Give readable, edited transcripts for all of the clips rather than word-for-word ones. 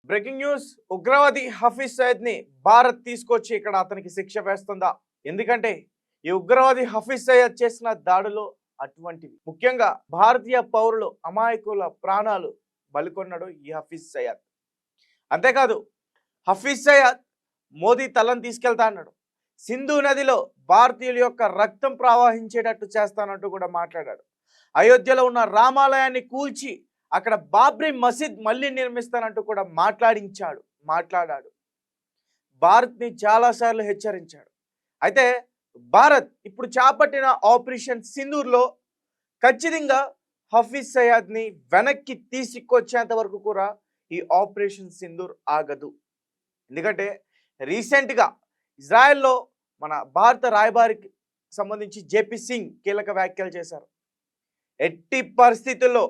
Breaking news. ఉగ్రవాది హఫీజ్ సయద్ ని భారత్ తీసుకొచ్చి ఇక్కడ అతనికి శిక్ష వేస్తుందా? ఎందుకంటే ఈ ఉగ్రవాది హఫీజ్ సయద్ చేసిన దాడులు అటువంటివి. ముఖ్యంగా భారతీయ పౌరులు అమాయకుల ప్రాణాలు బలికొన్నాడు ఈ హఫీజ్ సయద్. అంతేకాదు హఫీజ్ సయద్ మోదీ తలను తీసుకెళ్తా అన్నాడు. సింధు నదిలో భారతీయుల యొక్క రక్తం ప్రవహించేటట్టు చేస్తానంటూ కూడా మాట్లాడాడు. అయోధ్యలో ఉన్న రామాలయాన్ని కూల్చి అక్కడ బాబ్రీ మసీద్ మళ్ళీ నిర్మిస్తానంటూ కూడా మాట్లాడాడు. భారత్ని చాలాసార్లు హెచ్చరించాడు. అయితే భారత్ ఇప్పుడు చేపట్టిన ఆపరేషన్ సింధూర్లో ఖచ్చితంగా హఫీజ్ సయద్ని వెనక్కి తీసుకొచ్చేంత వరకు కూడా ఈ ఆపరేషన్ సింధూర్ ఆగదు. ఎందుకంటే రీసెంట్గా ఇజ్రాయెల్లో మన భారత రాయబారికి సంబంధించి జేపీ సింగ్ కీలక వ్యాఖ్యలు చేశారు. ఎట్టి పరిస్థితుల్లో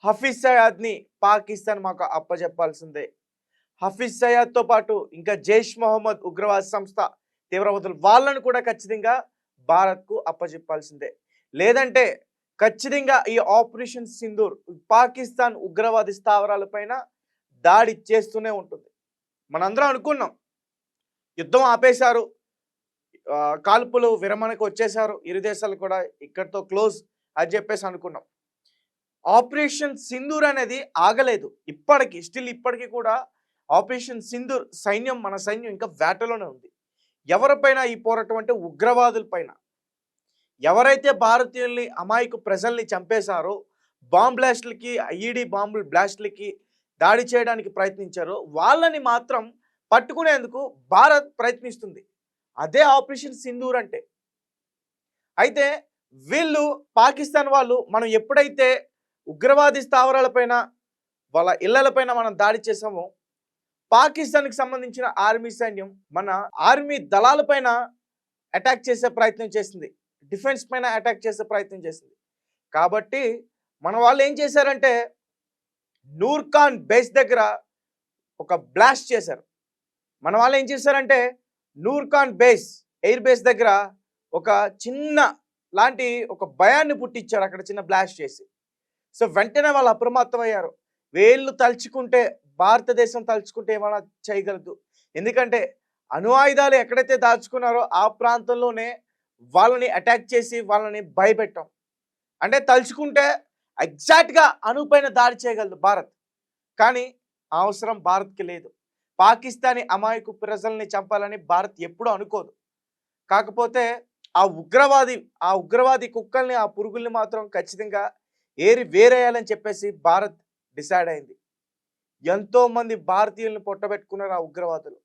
హఫీజ్ సయద్ని పాకిస్తాన్ మాకు అప్పచెప్పాల్సిందే. హఫీజ్ సయద్తో పాటు ఇంకా జైష్ మొహమ్మద్ ఉగ్రవాద సంస్థ తీవ్రవాదులు వాళ్ళను కూడా ఖచ్చితంగా భారత్కు అప్పచెప్పాల్సిందే. లేదంటే ఖచ్చితంగా ఈ ఆపరేషన్ సింధూర్ పాకిస్తాన్ ఉగ్రవాది స్థావరాలపైన దాడి చేస్తూనే ఉంటుంది. మనందరం అనుకున్నాం యుద్ధం ఆపేశారు, కాల్పులు విరమణకు వచ్చేశారు, ఇరు దేశాలు కూడా ఇక్కడితో క్లోజ్ అని చెప్పేసి అనుకున్నాం. ఆపరేషన్ సింధూర్ అనేది ఆగలేదు. ఇప్పటికీ కూడా ఆపరేషన్ సింధూర్ మన సైన్యం ఇంకా వేటలోనే ఉంది. ఎవరిపైన ఈ పోరాటం అంటే ఉగ్రవాదుల పైన. ఎవరైతే భారతీయుల్ని అమాయక ప్రజల్ని చంపేశారో, బాంబ్ బ్లాస్ట్లకి ఐఈడి బాంబుల బ్లాస్ట్లకి దాడి చేయడానికి ప్రయత్నించారో వాళ్ళని మాత్రం పట్టుకునేందుకు భారత్ ప్రయత్నిస్తుంది. అదే ఆపరేషన్ సింధూర్ అంటే. అయితే వీళ్ళు పాకిస్తాన్ వాళ్ళు మనం ఎప్పుడైతే ఉగ్రవాది స్థావరాలపైన వాళ్ళ ఇళ్లపైన మనం దాడి చేసామో, పాకిస్తాన్కి సంబంధించిన ఆర్మీ సైన్యం మన ఆర్మీ దళాలపైన అటాక్ చేసే ప్రయత్నం చేసింది, డిఫెన్స్ పైన అటాక్ చేసే ప్రయత్నం చేసింది. కాబట్టి మన వాళ్ళు ఏం చేశారంటే నూర్ఖాన్ బేస్ దగ్గర ఒక బ్లాస్ట్ చేశారు. మన వాళ్ళు ఏం చేశారంటే నూర్ఖాన్ ఎయిర్ బేస్ దగ్గర ఒక చిన్న లాంటి ఒక భయాన్ని పుట్టించారు అక్కడ చిన్న బ్లాస్ట్ చేసి. సో వెంటనే వాళ్ళు అప్రమత్తమయ్యారు. వీళ్ళు తలుచుకుంటే, భారతదేశం తలుచుకుంటే ఏమైనా చేయగలదు. ఎందుకంటే అణు ఆయుధాలు ఎక్కడైతే దాచుకున్నారో ఆ ప్రాంతంలోనే వాళ్ళని అటాక్ చేసి వాళ్ళని భయపెట్టాం. అంటే తలుచుకుంటే ఎగ్జాక్ట్గా అణుపైన దాడి చేయగలదు భారత్. కానీ ఆ అవసరం భారత్కి లేదు. పాకిస్తానీ అమాయకు ప్రజల్ని చంపాలని భారత్ ఎప్పుడూ అనుకోదు. కాకపోతే ఆ ఉగ్రవాది కుక్కల్ని, ఆ పురుగుల్ని మాత్రం ఖచ్చితంగా వేరేయాలని చెప్పేసి భారత్ డిసైడ్ అయింది. ఎంతోమంది భారతీయుల్ని పొట్టబెట్టుకున్నారు ఆ ఉగ్రవాదులు.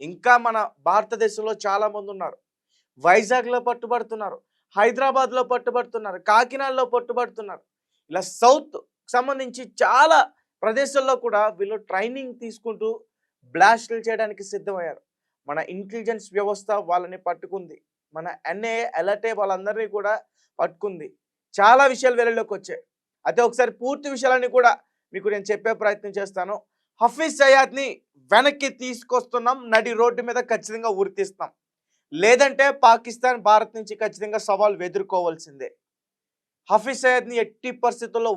ఇంకా మన భారతదేశంలో చాలామంది ఉన్నారు. వైజాగ్లో పట్టుబడుతున్నారు, హైదరాబాద్లో పట్టుబడుతున్నారు, కాకినాడలో పట్టుబడుతున్నారు. ఇలా సౌత్ సంబంధించి చాలా ప్రదేశాల్లో కూడా వీళ్ళు ట్రైనింగ్ తీసుకుంటూ బ్లాస్టులు చేయడానికి సిద్ధమయ్యారు. మన ఇంటెలిజెన్స్ వ్యవస్థ వాళ్ళని పట్టుకుంది. మన ఎన్ఐఏ అలర్టే వాళ్ళందరినీ కూడా పట్టుకుంది. చాలా విషయాలు వెలుగులోకి వచ్చాయి. అయితే ఒకసారి పూర్తి విషయాలన్నీ కూడా మీకు నేను చెప్పే ప్రయత్నం చేస్తాను. హఫీజ్ సయద్ని వెనక్కి తీసుకొస్తున్నాం, నడి రోడ్డు మీద ఖచ్చితంగా ఉరితీస్తాం. లేదంటే పాకిస్తాన్ భారత్ నుంచి ఖచ్చితంగా సవాల్ ఎదుర్కోవాల్సిందే. హఫీజ్ సయద్ని ఎట్టి పరిస్థితుల్లో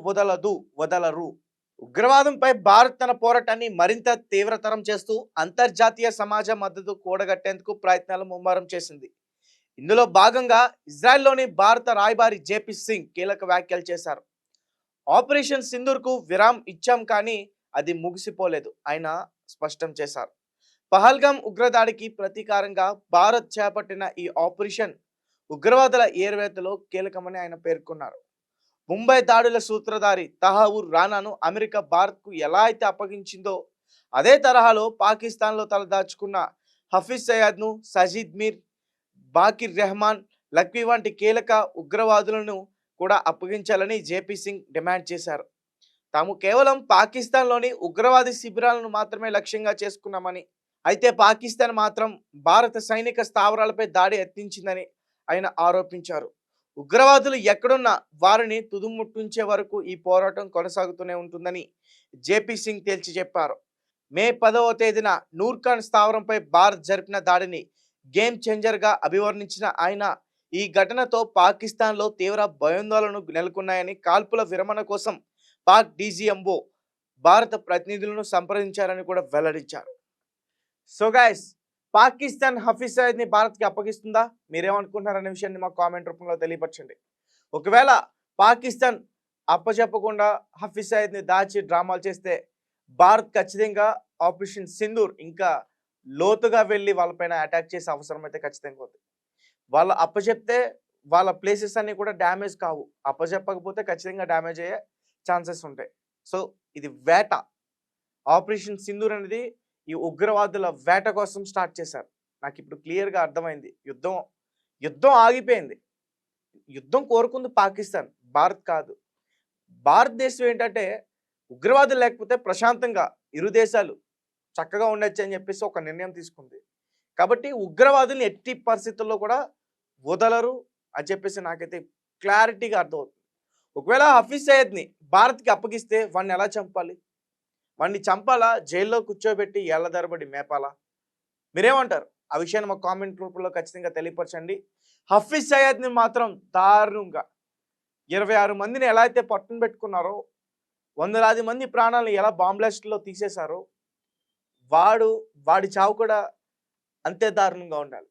వదలరు. ఉగ్రవాదంపై భారత్ తన పోరాటాన్ని మరింత తీవ్రతరం చేస్తూ అంతర్జాతీయ సమాజ మద్దతు కూడగట్టేందుకు ప్రయత్నాలు ముమ్మరం చేసింది. ఇందులో భాగంగా ఇజ్రాయెల్లోని భారత రాయబారి జేపీ సింగ్ కీలక వ్యాఖ్యలు చేశారు. ఆపరేషన్ సింధూర్కు విరామం ఇచ్చాం కానీ అది ముగిసిపోలేదు ఆయన స్పష్టం చేశారు. పహల్గాం ఉగ్రదాడికి ప్రతీకారంగా భారత్ చేపట్టిన ఈ ఆపరేషన్ ఉగ్రవాదుల ఏర్వేతలో కీలకమని ఆయన పేర్కొన్నారు. ముంబై దాడుల సూత్రధారి తహవూర్ రానాను అమెరికా భారత్కు ఎలా అయితే అప్పగించిందో అదే తరహాలో పాకిస్తాన్లో తలదాచుకున్న హఫీజ్ సయద్ను సజీద్ మీర్, బాకిర్ రెహమాన్, లఖ్వీ వంటి కీలక ఉగ్రవాదులను కూడా అప్పగించాలని జేపీ సింగ్ డిమాండ్ చేశారు. తాము కేవలం పాకిస్తాన్లోని ఉగ్రవాది శిబిరాలను మాత్రమే లక్ష్యంగా చేసుకున్నామని, అయితే పాకిస్తాన్ మాత్రం భారత సైనిక స్థావరాలపై దాడి యత్నించిందని ఆయన ఆరోపించారు. ఉగ్రవాదులు ఎక్కడున్నా వారిని తుదుముట్టించే వరకు ఈ పోరాటం కొనసాగుతూనే ఉంటుందని జేపీ సింగ్ తేల్చి చెప్పారు. మే 10వ తేదీన నూర్ఖాన్ స్థావరంపై భారత్ జరిపిన దాడిని గేమ్ చేంజర్గా అభివర్ణించిన ఆయన ఈ ఘటనతో పాకిస్తాన్లో తీవ్ర భయాందోళనలు నెలకొన్నాయని, కాల్పుల విరమణ కోసం పాక్ డీజీఎంఓ భారత ప్రతినిధులను సంప్రదించారని కూడా వెల్లడించారు. సో గైస్, పాకిస్తాన్ హఫీజ్ సయీద్ని భారత్కి అప్పగిస్తుందా? మీరేమనుకుంటున్నారనే విషయాన్ని మా కామెంట్ రూపంలో తెలియపరచండి. ఒకవేళ పాకిస్తాన్ అప్పచెప్పకుండా హఫీజ్ సయీద్ని దాచి డ్రామాలు చేస్తే భారత్ ఖచ్చితంగా ఆపరేషన్ సింధూర్ ఇంకా లోతుగా వెళ్ళి వాళ్ళపైన అటాక్ చేసే అవసరం అయితే ఖచ్చితంగా ఉంది. వాళ్ళు అప్పచెప్తే వాళ్ళ ప్లేసెస్ అన్నీ కూడా డ్యామేజ్ కావు, అప్పచెప్పకపోతే ఖచ్చితంగా డ్యామేజ్ అయ్యే ఛాన్సెస్ ఉంటాయి. సో ఇది వేట, ఆపరేషన్ సింధూర్ అనేది ఈ ఉగ్రవాదుల వేట కోసం స్టార్ట్ చేశారు. నాకు ఇప్పుడు క్లియర్గా అర్థమైంది. యుద్ధం ఆగిపోయింది. యుద్ధం కోరుకుంది పాకిస్తాన్, భారత్ కాదు. భారతదేశం ఏంటంటే ఉగ్రవాదులు లేకపోతే ప్రశాంతంగా ఇరు దేశాలు చక్కగా ఉండొచ్చు అని చెప్పేసి ఒక నిర్ణయం తీసుకుంది. కాబట్టి ఉగ్రవాదుల్ని ఎట్టి పరిస్థితుల్లో కూడా వదలరు అని చెప్పేసి నాకైతే క్లారిటీగా అర్థమవుతుంది. ఒకవేళ హఫీజ్ సయీద్ని భారత్కి అప్పగిస్తే వాడిని ఎలా చంపాలి? వాడిని చంపాలా, జైల్లో కూర్చోబెట్టి ఏళ్ల తరబడి మేపాలా? మీరేమంటారు? ఆ విషయాన్ని మా కామెంట్ రూపంలో ఖచ్చితంగా తెలియపరచండి. హఫీజ్ సయీద్ని మాత్రం దారుణంగా 26 మందిని ఎలా అయితే పట్టున పెట్టుకున్నారో, వందలాది మంది ప్రాణాలను ఎలా బాంబ్లాస్ట్లో తీసేశారో, వాడి చావు కూడా అంతే దారుణంగా ఉండాలి.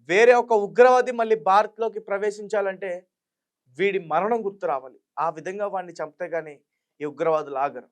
వేరే ఒక ఉగ్రవాది మళ్ళీ భారత్లోకి ప్రవేశించాలంటే వీడి మరణం గుర్తు రావాలి. ఆ విధంగా వాడిని చంపితే కానీ ఈ ఉగ్రవాదులు ఆగరు.